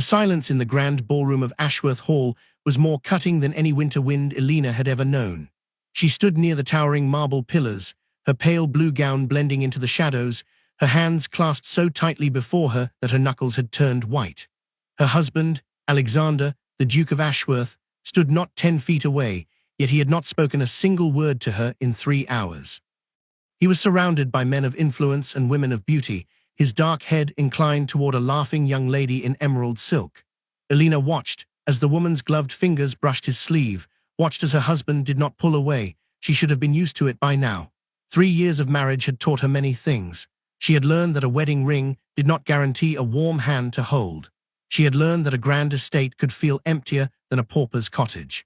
The silence in the grand ballroom of Ashworth Hall was more cutting than any winter wind Elena had ever known. She stood near the towering marble pillars, her pale blue gown blending into the shadows, her hands clasped so tightly before her that her knuckles had turned white. Her husband, Alexander, the Duke of Ashworth, stood not 10 feet away, yet he had not spoken a single word to her in 3 hours. He was surrounded by men of influence and women of beauty, his dark head inclined toward a laughing young lady in emerald silk. Elena watched as the woman's gloved fingers brushed his sleeve, watched as her husband did not pull away. She should have been used to it by now. 3 years of marriage had taught her many things. She had learned that a wedding ring did not guarantee a warm hand to hold. She had learned that a grand estate could feel emptier than a pauper's cottage.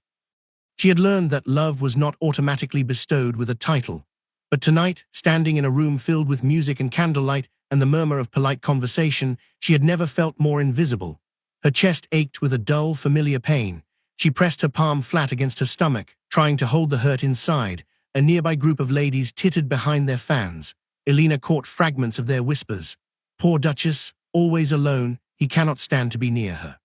She had learned that love was not automatically bestowed with a title. But tonight, standing in a room filled with music and candlelight and the murmur of polite conversation, she had never felt more invisible. Her chest ached with a dull, familiar pain. She pressed her palm flat against her stomach, trying to hold the hurt inside. A nearby group of ladies tittered behind their fans. Elena caught fragments of their whispers. "Poor Duchess, always alone, he cannot stand to be near her."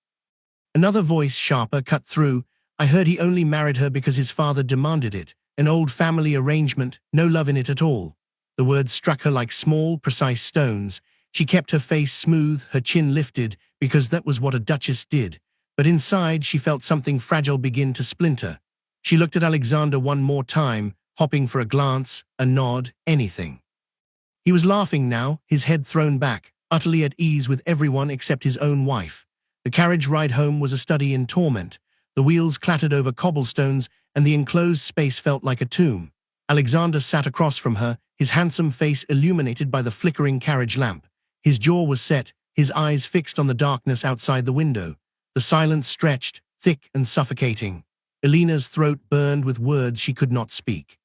Another voice, sharper, cut through. "I heard he only married her because his father demanded it. An old family arrangement, no love in it at all." The words struck her like small, precise stones. She kept her face smooth, her chin lifted, because that was what a duchess did. But inside, she felt something fragile begin to splinter. She looked at Alexander one more time, hopping for a glance, a nod, anything. He was laughing now, his head thrown back, utterly at ease with everyone except his own wife. The carriage ride home was a study in torment. The wheels clattered over cobblestones, and the enclosed space felt like a tomb. Alexander sat across from her, his handsome face illuminated by the flickering carriage lamp. His jaw was set, his eyes fixed on the darkness outside the window. The silence stretched, thick and suffocating. Elena's throat burned with words she could not speak.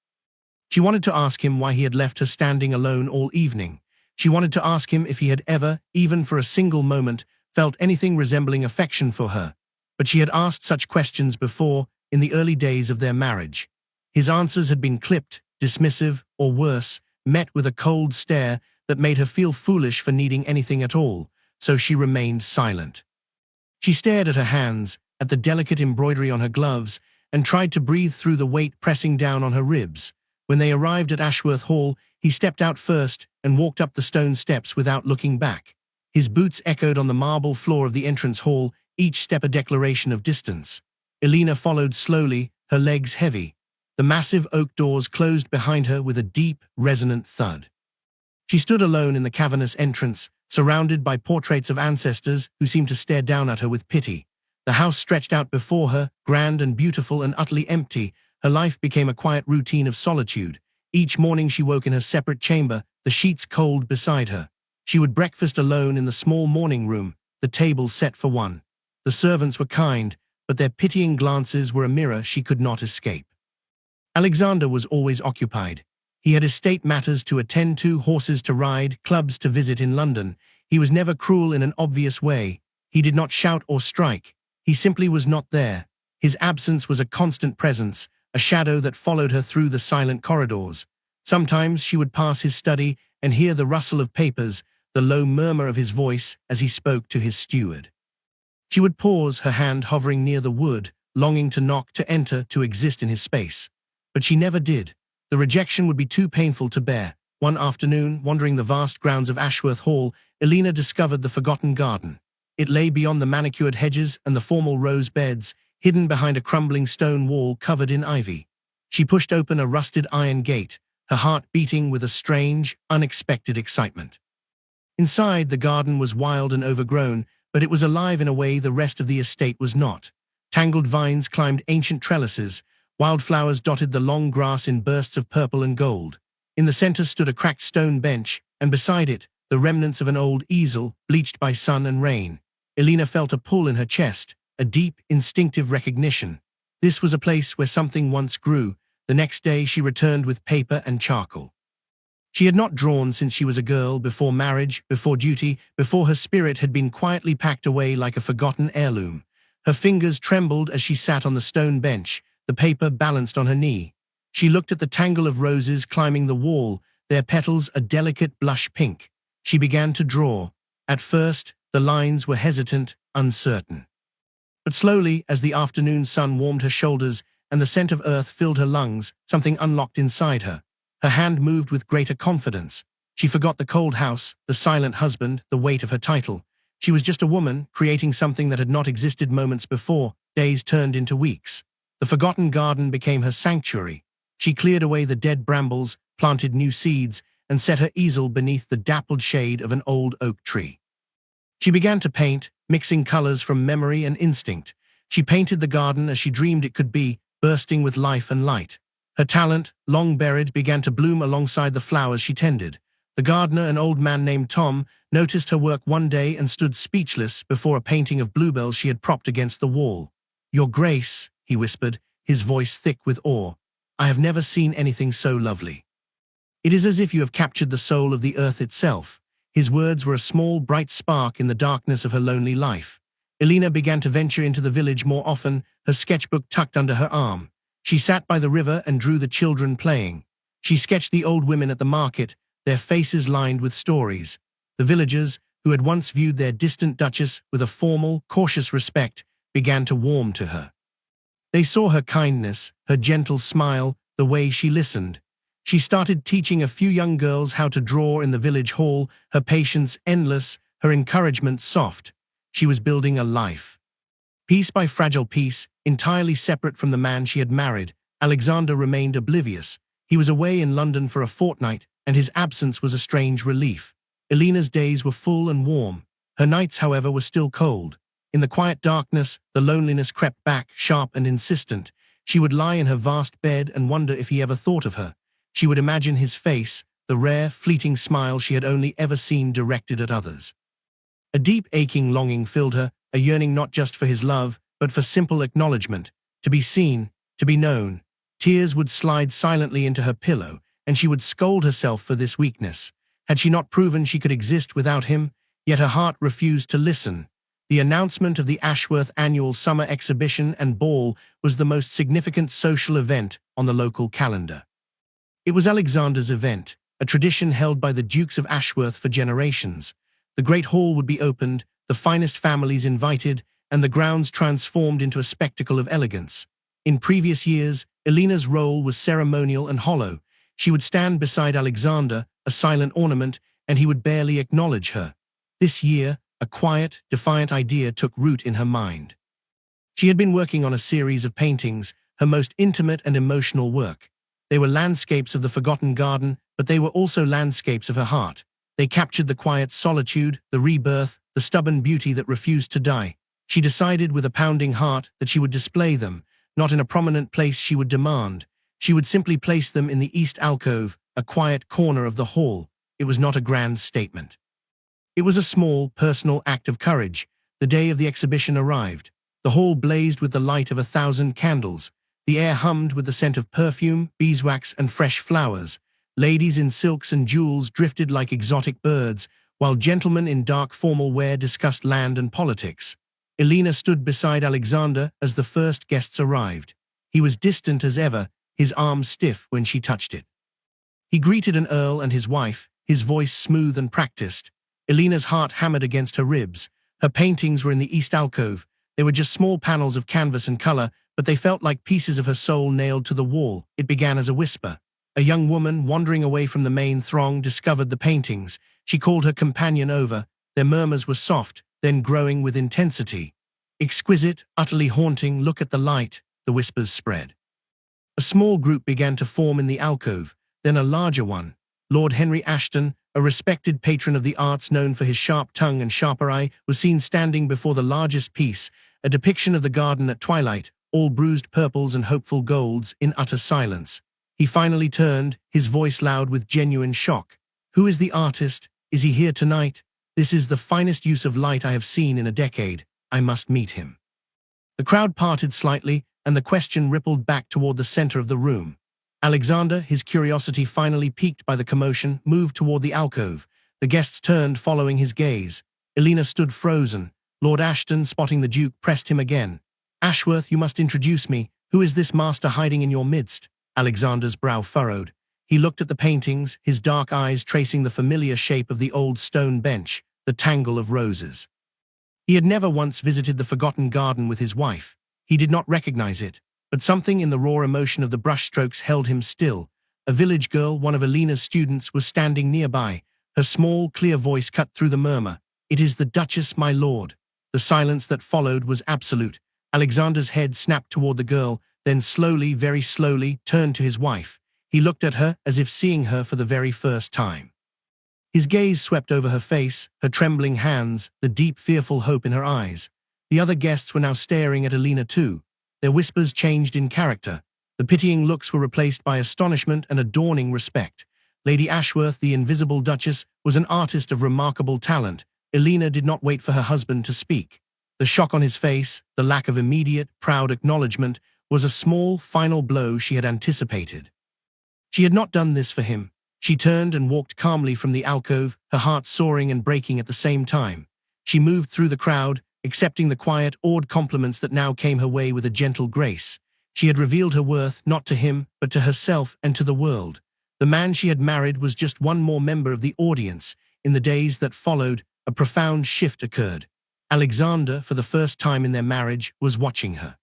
She wanted to ask him why he had left her standing alone all evening. She wanted to ask him if he had ever, even for a single moment, felt anything resembling affection for her. But she had asked such questions before, in the early days of their marriage. His answers had been clipped, dismissive, or worse, met with a cold stare that made her feel foolish for needing anything at all, so she remained silent. She stared at her hands, at the delicate embroidery on her gloves, and tried to breathe through the weight pressing down on her ribs. When they arrived at Ashworth Hall, he stepped out first and walked up the stone steps without looking back. His boots echoed on the marble floor of the entrance hall, each step a declaration of distance. Elena followed slowly, her legs heavy. The massive oak doors closed behind her with a deep, resonant thud. She stood alone in the cavernous entrance, surrounded by portraits of ancestors who seemed to stare down at her with pity. The house stretched out before her, grand and beautiful and utterly empty. Her life became a quiet routine of solitude. Each morning she woke in her separate chamber, the sheets cold beside her. She would breakfast alone in the small morning room, the table set for one. The servants were kind, but their pitying glances were a mirror she could not escape. Alexander was always occupied. He had estate matters to attend to, horses to ride, clubs to visit in London. He was never cruel in an obvious way. He did not shout or strike. He simply was not there. His absence was a constant presence, a shadow that followed her through the silent corridors. Sometimes she would pass his study and hear the rustle of papers, the low murmur of his voice as he spoke to his steward. She would pause, her hand hovering near the wood, longing to knock, to enter, to exist in his space. But she never did. The rejection would be too painful to bear. One afternoon, wandering the vast grounds of Ashworth Hall, Elena discovered the forgotten garden. It lay beyond the manicured hedges and the formal rose beds, hidden behind a crumbling stone wall covered in ivy. She pushed open a rusted iron gate, her heart beating with a strange, unexpected excitement. Inside, the garden was wild and overgrown, but it was alive in a way the rest of the estate was not. Tangled vines climbed ancient trellises, wildflowers dotted the long grass in bursts of purple and gold. In the center stood a cracked stone bench, and beside it, the remnants of an old easel, bleached by sun and rain. Elena felt a pull in her chest, a deep, instinctive recognition. This was a place where something once grew. The next day she returned with paper and charcoal. She had not drawn since she was a girl, before marriage, before duty, before her spirit had been quietly packed away like a forgotten heirloom. Her fingers trembled as she sat on the stone bench, the paper balanced on her knee. She looked at the tangle of roses climbing the wall, their petals a delicate blush pink. She began to draw. At first, the lines were hesitant, uncertain. But slowly, as the afternoon sun warmed her shoulders and the scent of earth filled her lungs, something unlocked inside her. Her hand moved with greater confidence. She forgot the cold house, the silent husband, the weight of her title. She was just a woman, creating something that had not existed moments before. Days turned into weeks. The forgotten garden became her sanctuary. She cleared away the dead brambles, planted new seeds, and set her easel beneath the dappled shade of an old oak tree. She began to paint, mixing colors from memory and instinct. She painted the garden as she dreamed it could be, bursting with life and light. Her talent, long buried, began to bloom alongside the flowers she tended. The gardener, an old man named Tom, noticed her work one day and stood speechless before a painting of bluebells she had propped against the wall. "Your Grace," he whispered, his voice thick with awe, "I have never seen anything so lovely. It is as if you have captured the soul of the earth itself." His words were a small, bright spark in the darkness of her lonely life. Elena began to venture into the village more often, her sketchbook tucked under her arm. She sat by the river and drew the children playing. She sketched the old women at the market, their faces lined with stories. The villagers, who had once viewed their distant duchess with a formal, cautious respect, began to warm to her. They saw her kindness, her gentle smile, the way she listened. She started teaching a few young girls how to draw in the village hall, her patience endless, her encouragement soft. She was building a life. Piece by fragile piece, entirely separate from the man she had married, Alexander remained oblivious. He was away in London for a fortnight, and his absence was a strange relief. Elena's days were full and warm. Her nights, however, were still cold. In the quiet darkness, the loneliness crept back, sharp and insistent. She would lie in her vast bed and wonder if he ever thought of her. She would imagine his face, the rare, fleeting smile she had only ever seen directed at others. A deep, aching longing filled her, a yearning not just for his love, but for simple acknowledgement, to be seen, to be known. Tears would slide silently into her pillow, and she would scold herself for this weakness. Had she not proven she could exist without him? Yet her heart refused to listen. The announcement of the Ashworth annual summer exhibition and ball was the most significant social event on the local calendar. It was Alexander's event, a tradition held by the Dukes of Ashworth for generations. The great hall would be opened, the finest families invited, and the grounds transformed into a spectacle of elegance. In previous years, Elena's role was ceremonial and hollow. She would stand beside Alexander, a silent ornament, and he would barely acknowledge her. This year, a quiet, defiant idea took root in her mind. She had been working on a series of paintings, her most intimate and emotional work. They were landscapes of the forgotten garden, but they were also landscapes of her heart. They captured the quiet solitude, the rebirth, the stubborn beauty that refused to die. She decided with a pounding heart that she would display them, not in a prominent place she would demand. She would simply place them in the east alcove, a quiet corner of the hall. It was not a grand statement. It was a small, personal act of courage. The day of the exhibition arrived. The hall blazed with the light of 1,000 candles. The air hummed with the scent of perfume, beeswax, and fresh flowers. Ladies in silks and jewels drifted like exotic birds, while gentlemen in dark formal wear discussed land and politics. Elena stood beside Alexander as the first guests arrived. He was distant as ever, his arm stiff when she touched it. He greeted an earl and his wife, his voice smooth and practiced. Elena's heart hammered against her ribs. Her paintings were in the east alcove. They were just small panels of canvas and color, but they felt like pieces of her soul nailed to the wall. It began as a whisper. A young woman, wandering away from the main throng, discovered the paintings. She called her companion over. Their murmurs were soft, then growing with intensity. "Exquisite, utterly haunting, look at the light," the whispers spread. A small group began to form in the alcove, then a larger one. Lord Henry Ashton, a respected patron of the arts known for his sharp tongue and sharper eye, was seen standing before the largest piece, a depiction of the garden at twilight, all bruised purples and hopeful golds, in utter silence. He finally turned, his voice loud with genuine shock. "Who is the artist? Is he here tonight? This is the finest use of light I have seen in a decade. I must meet him." The crowd parted slightly, and the question rippled back toward the center of the room. Alexander, his curiosity finally piqued by the commotion, moved toward the alcove. The guests turned, following his gaze. Elena stood frozen. Lord Ashton, spotting the Duke, pressed him again. "Ashworth, you must introduce me. Who is this master hiding in your midst?" Alexander's brow furrowed. He looked at the paintings, his dark eyes tracing the familiar shape of the old stone bench, the tangle of roses. He had never once visited the forgotten garden with his wife. He did not recognize it, but something in the raw emotion of the brushstrokes held him still. A village girl, one of Elena's students, was standing nearby. Her small, clear voice cut through the murmur. "It is the Duchess, my lord." The silence that followed was absolute. Alexander's head snapped toward the girl, then slowly, very slowly, turned to his wife. He looked at her as if seeing her for the very first time. His gaze swept over her face, her trembling hands, the deep, fearful hope in her eyes. The other guests were now staring at Elena too. Their whispers changed in character. The pitying looks were replaced by astonishment and a dawning respect. Lady Ashworth, the invisible Duchess, was an artist of remarkable talent. Elena did not wait for her husband to speak. The shock on his face, the lack of immediate, proud acknowledgement, was a small, final blow she had anticipated. She had not done this for him. She turned and walked calmly from the alcove, her heart soaring and breaking at the same time. She moved through the crowd, accepting the quiet, awed compliments that now came her way with a gentle grace. She had revealed her worth not to him, but to herself and to the world. The man she had married was just one more member of the audience. In the days that followed, a profound shift occurred. Alexander, for the first time in their marriage, was watching her.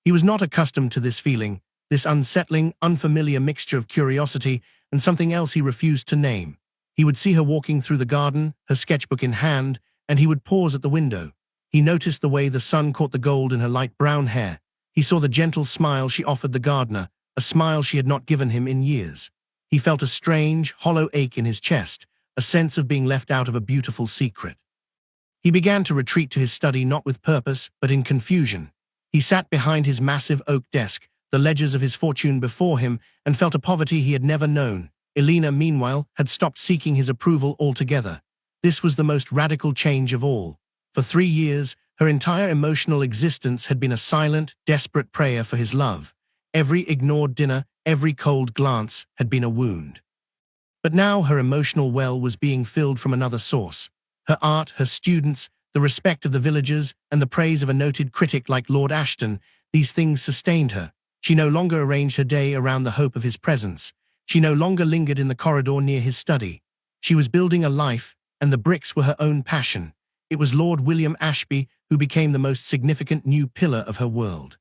He was not accustomed to this feeling, this unsettling, unfamiliar mixture of curiosity and something else he refused to name. He would see her walking through the garden, her sketchbook in hand, and he would pause at the window. He noticed the way the sun caught the gold in her light brown hair. He saw the gentle smile she offered the gardener, a smile she had not given him in years. He felt a strange, hollow ache in his chest, a sense of being left out of a beautiful secret. He began to retreat to his study not with purpose, but in confusion. He sat behind his massive oak desk, the ledgers of his fortune before him, and felt a poverty he had never known. Elena, meanwhile, had stopped seeking his approval altogether. This was the most radical change of all. For 3 years, her entire emotional existence had been a silent, desperate prayer for his love. Every ignored dinner, every cold glance had been a wound. But now her emotional well was being filled from another source. Her art, her students, the respect of the villagers, and the praise of a noted critic like Lord Ashton, these things sustained her. She no longer arranged her day around the hope of his presence. She no longer lingered in the corridor near his study. She was building a life, and the bricks were her own passion. It was Lord William Ashby who became the most significant new pillar of her world.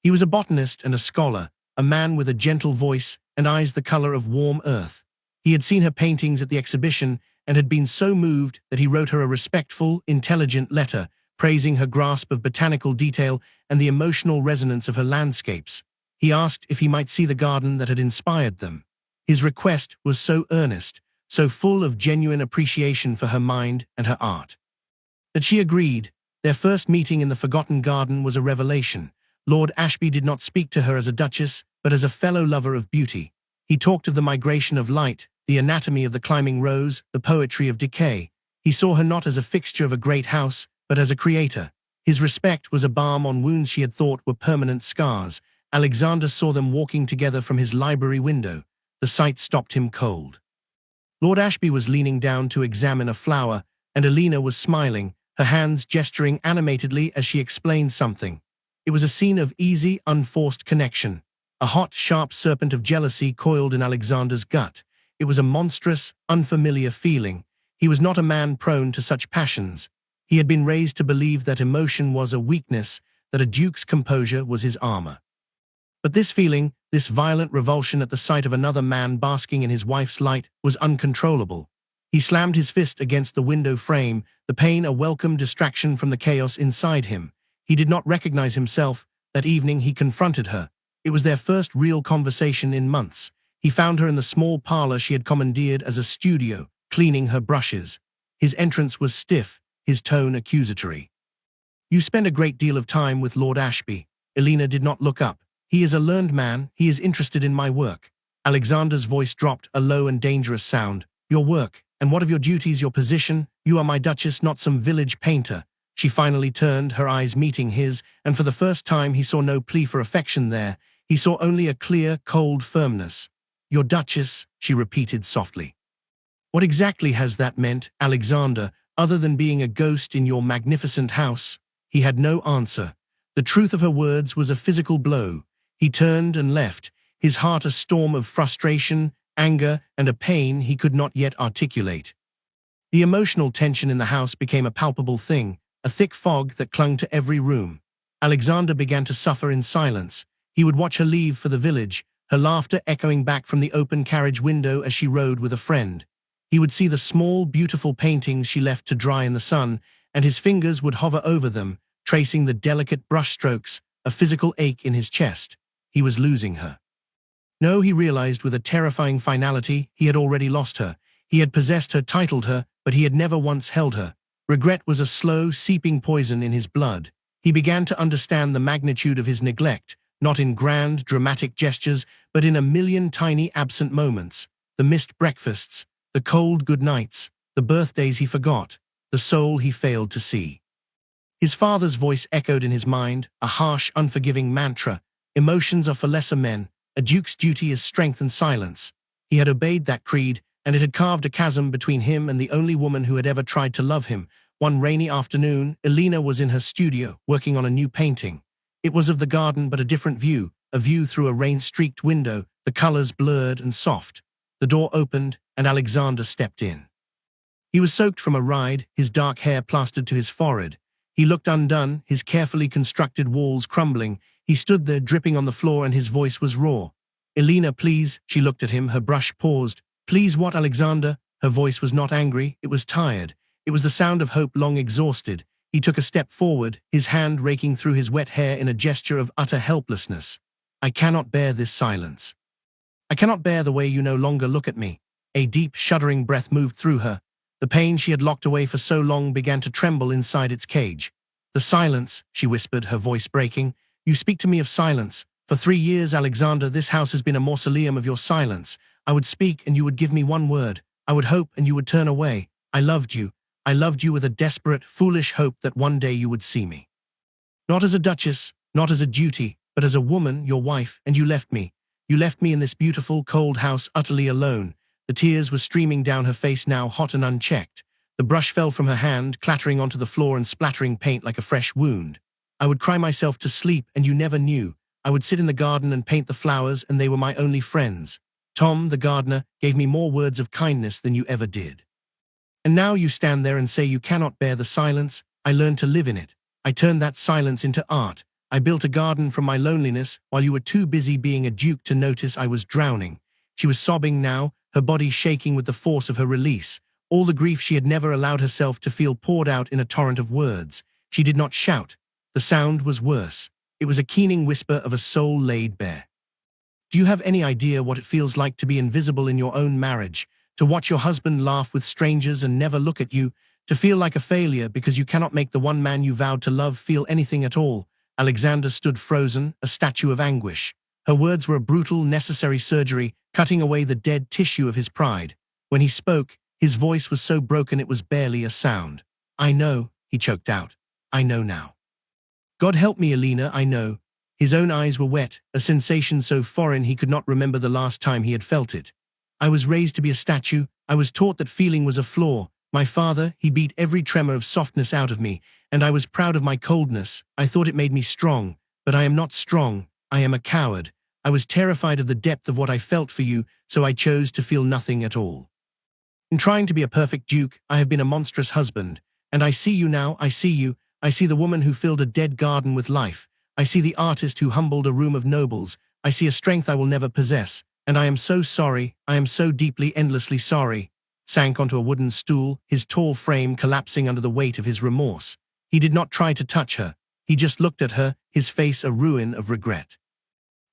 He was a botanist and a scholar, a man with a gentle voice and eyes the color of warm earth. He had seen her paintings at the exhibition and had been so moved that he wrote her a respectful, intelligent letter, praising her grasp of botanical detail and the emotional resonance of her landscapes. He asked if he might see the garden that had inspired them. His request was so earnest, so full of genuine appreciation for her mind and her art, that she agreed. Their first meeting in the forgotten garden was a revelation. Lord Ashby did not speak to her as a duchess, but as a fellow lover of beauty. He talked of the migration of light, the anatomy of the climbing rose, the poetry of decay. He saw her not as a fixture of a great house, but as a creator. His respect was a balm on wounds she had thought were permanent scars. Alexander saw them walking together from his library window. The sight stopped him cold. Lord Ashby was leaning down to examine a flower, and Elena was smiling, her hands gesturing animatedly as she explained something. It was a scene of easy, unforced connection. A hot, sharp serpent of jealousy coiled in Alexander's gut. It was a monstrous, unfamiliar feeling. He was not a man prone to such passions. He had been raised to believe that emotion was a weakness, that a duke's composure was his armor. But this feeling, this violent revulsion at the sight of another man basking in his wife's light, was uncontrollable. He slammed his fist against the window frame, the pain a welcome distraction from the chaos inside him. He did not recognize himself. That evening he confronted her. It was their first real conversation in months. He found her in the small parlor she had commandeered as a studio, cleaning her brushes. His entrance was stiff, his tone accusatory. "You spend a great deal of time with Lord Ashby." Elena did not look up. "He is a learned man. He is interested in my work." Alexander's voice dropped, a low and dangerous sound. "Your work, and what of your duties, your position? You are my duchess, not some village painter." She finally turned, her eyes meeting his, and for the first time he saw no plea for affection there. He saw only a clear, cold firmness. "Your duchess," she repeated softly. "What exactly has that meant, Alexander, other than being a ghost in your magnificent house?" He had no answer. The truth of her words was a physical blow. He turned and left, his heart a storm of frustration, anger, and a pain he could not yet articulate. The emotional tension in the house became a palpable thing. a thick fog that clung to every room. Alexander began to suffer in silence. He would watch her leave for the village, her laughter echoing back from the open carriage window as she rode with a friend. He would see the small, beautiful paintings she left to dry in the sun, and his fingers would hover over them, tracing the delicate brushstrokes, a physical ache in his chest. He was losing her. No, he realized with a terrifying finality, he had already lost her. He had possessed her, titled her, but he had never once held her. Regret was a slow, seeping poison in his blood. He began to understand the magnitude of his neglect, not in grand, dramatic gestures, but in a million tiny absent moments. The missed breakfasts, the cold good nights, the birthdays he forgot, the soul he failed to see. His father's voice echoed in his mind, a harsh, unforgiving mantra. Emotions are for lesser men. A duke's duty is strength and silence. He had obeyed that creed, and it had carved a chasm between him and the only woman who had ever tried to love him. One rainy afternoon, Elena was in her studio, working on a new painting. It was of the garden, but a different view, a view through a rain-streaked window, the colors blurred and soft. The door opened, and Alexander stepped in. He was soaked from a ride, his dark hair plastered to his forehead. He looked undone, his carefully constructed walls crumbling. He stood there, dripping on the floor, and his voice was raw. "Elena, please." She looked at him, her brush paused. "Please what, Alexander?" Her voice was not angry, it was tired. It was the sound of hope long exhausted. He took a step forward, his hand raking through his wet hair in a gesture of utter helplessness. "I cannot bear this silence. I cannot bear the way you no longer look at me." A deep, shuddering breath moved through her. The pain she had locked away for so long began to tremble inside its cage. "The silence," she whispered, her voice breaking. "You speak to me of silence. For 3 years, Alexander, this house has been a mausoleum of your silence. I would speak and you would give me one word. I would hope and you would turn away. I loved you. I loved you with a desperate, foolish hope that one day you would see me. Not as a duchess, not as a duty, but as a woman, your wife, and you left me. You left me in this beautiful, cold house utterly alone." The tears were streaming down her face now, hot and unchecked. The brush fell from her hand, clattering onto the floor and splattering paint like a fresh wound. "I would cry myself to sleep, and you never knew. I would sit in the garden and paint the flowers, and they were my only friends. Tom, the gardener, gave me more words of kindness than you ever did. And now you stand there and say you cannot bear the silence. I learned to live in it. I turned that silence into art. I built a garden from my loneliness while you were too busy being a duke to notice I was drowning." She was sobbing now, her body shaking with the force of her release. All the grief she had never allowed herself to feel poured out in a torrent of words. She did not shout. The sound was worse. It was a keening whisper of a soul laid bare. "Do you have any idea what it feels like to be invisible in your own marriage? To watch your husband laugh with strangers and never look at you? To feel like a failure because you cannot make the one man you vowed to love feel anything at all?" Alexander stood frozen, a statue of anguish. Her words were a brutal, necessary surgery, cutting away the dead tissue of his pride. When he spoke, his voice was so broken it was barely a sound. "I know," he choked out. "I know now. God help me, Elena, I know." His own eyes were wet, a sensation so foreign he could not remember the last time he had felt it. "I was raised to be a statue. I was taught that feeling was a flaw. My father, he beat every tremor of softness out of me, and I was proud of my coldness. I thought it made me strong, but I am not strong. I am a coward. I was terrified of the depth of what I felt for you, so I chose to feel nothing at all. In trying to be a perfect duke, I have been a monstrous husband. And I see you now, I see you. I see the woman who filled a dead garden with life. I see the artist who humbled a room of nobles. I see a strength I will never possess. And I am so sorry, I am so deeply, endlessly sorry." Sank onto a wooden stool, his tall frame collapsing under the weight of his remorse. He did not try to touch her. He just looked at her, his face a ruin of regret.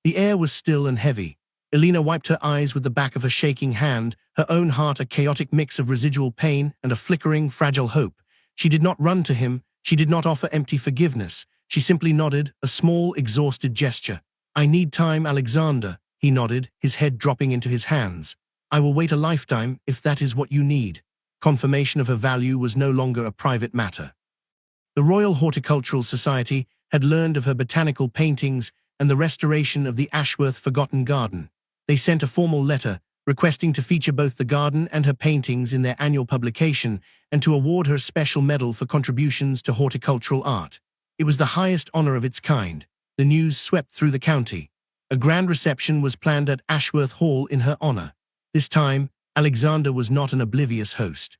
The air was still and heavy. Elena wiped her eyes with the back of her shaking hand, her own heart a chaotic mix of residual pain and a flickering, fragile hope. She did not run to him. She did not offer empty forgiveness. She simply nodded, a small, exhausted gesture. "I need time, Alexander," he nodded, his head dropping into his hands. "I will wait a lifetime if that is what you need." Confirmation of her value was no longer a private matter. The Royal Horticultural Society had learned of her botanical paintings and the restoration of the Ashworth Forgotten Garden. They sent a formal letter requesting to feature both the garden and her paintings in their annual publication and to award her a special medal for contributions to horticultural art. It was the highest honor of its kind. The news swept through the county. A grand reception was planned at Ashworth Hall in her honor. This time, Alexander was not an oblivious host.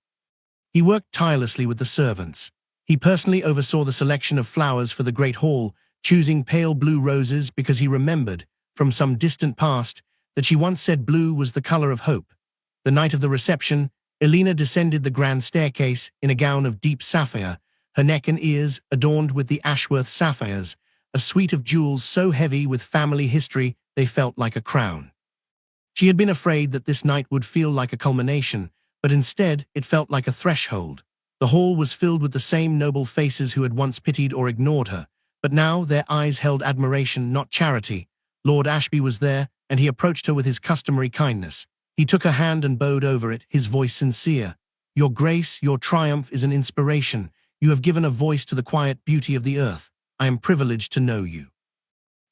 He worked tirelessly with the servants. He personally oversaw the selection of flowers for the Great Hall, choosing pale blue roses because he remembered, from some distant past, that she once said blue was the color of hope. The night of the reception, Elena descended the grand staircase in a gown of deep sapphire, her neck and ears adorned with the Ashworth sapphires, a suite of jewels so heavy with family history they felt like a crown. She had been afraid that this night would feel like a culmination, but instead it felt like a threshold. The hall was filled with the same noble faces who had once pitied or ignored her, but now their eyes held admiration, not charity. Lord Ashby was there, and he approached her with his customary kindness. He took her hand and bowed over it, his voice sincere. "Your grace, your triumph is an inspiration. You have given a voice to the quiet beauty of the earth. I am privileged to know you."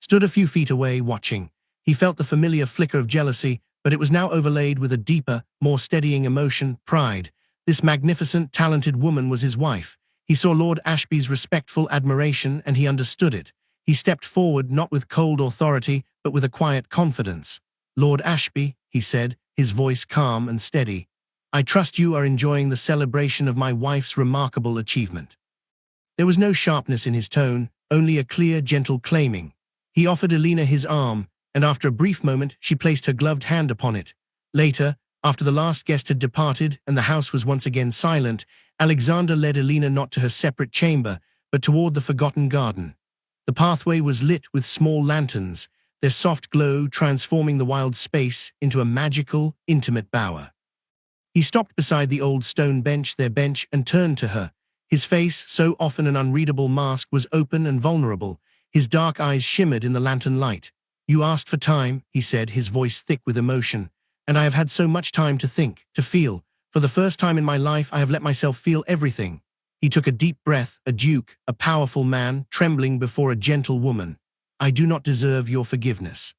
Stood a few feet away, watching. He felt the familiar flicker of jealousy, but it was now overlaid with a deeper, more steadying emotion, pride. This magnificent, talented woman was his wife. He saw Lord Ashby's respectful admiration, and he understood it. He stepped forward, not with cold authority, but with a quiet confidence. "Lord Ashby," he said, his voice calm and steady, "I trust you are enjoying the celebration of my wife's remarkable achievement." There was no sharpness in his tone, only a clear, gentle claiming. He offered Elena his arm, and after a brief moment she placed her gloved hand upon it. Later, after the last guest had departed and the house was once again silent, Alexander led Elena not to her separate chamber, but toward the forgotten garden. The pathway was lit with small lanterns, their soft glow transforming the wild space into a magical, intimate bower. He stopped beside the old stone bench, their bench, and turned to her. His face, so often an unreadable mask, was open and vulnerable. His dark eyes shimmered in the lantern light. "You asked for time," he said, his voice thick with emotion, "and I have had so much time to think, to feel. For the first time in my life, I have let myself feel everything." He took a deep breath, a duke, a powerful man, trembling before a gentle woman. "I do not deserve your forgiveness.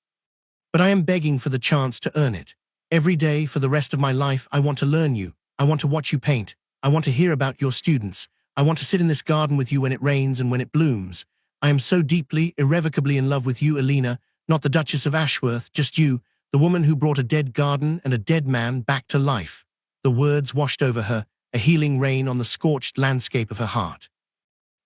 But I am begging for the chance to earn it. Every day, for the rest of my life, I want to learn you. I want to watch you paint. I want to hear about your students. I want to sit in this garden with you when it rains and when it blooms. I am so deeply, irrevocably in love with you, Elena, not the Duchess of Ashworth, just you, the woman who brought a dead garden and a dead man back to life." The words washed over her, a healing rain on the scorched landscape of her heart.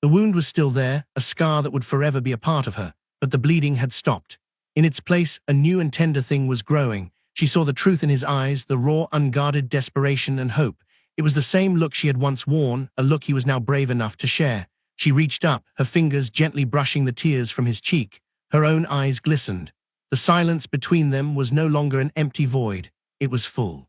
The wound was still there, a scar that would forever be a part of her, but the bleeding had stopped. In its place, a new and tender thing was growing. She saw the truth in his eyes, the raw, unguarded desperation and hope. It was the same look she had once worn, a look he was now brave enough to share. She reached up, her fingers gently brushing the tears from his cheek. Her own eyes glistened. The silence between them was no longer an empty void. It was full.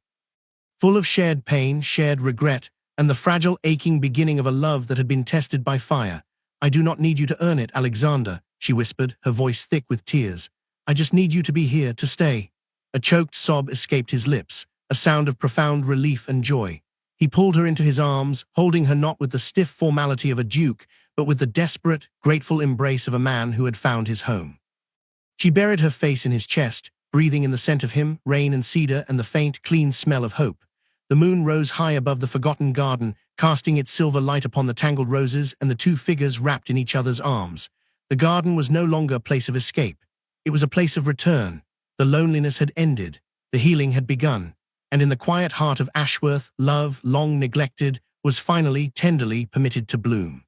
Full of shared pain, shared regret, and the fragile, aching beginning of a love that had been tested by fire. "I do not need you to earn it, Alexander," she whispered, her voice thick with tears. "I just need you to be here, to stay." A choked sob escaped his lips, a sound of profound relief and joy. He pulled her into his arms, holding her not with the stiff formality of a duke, but with the desperate, grateful embrace of a man who had found his home. She buried her face in his chest, breathing in the scent of him, rain and cedar, and the faint, clean smell of hope. The moon rose high above the forgotten garden, casting its silver light upon the tangled roses and the two figures wrapped in each other's arms. The garden was no longer a place of escape. It was a place of return. The loneliness had ended, the healing had begun, and in the quiet heart of Ashworth, love, long neglected, was finally, tenderly permitted to bloom.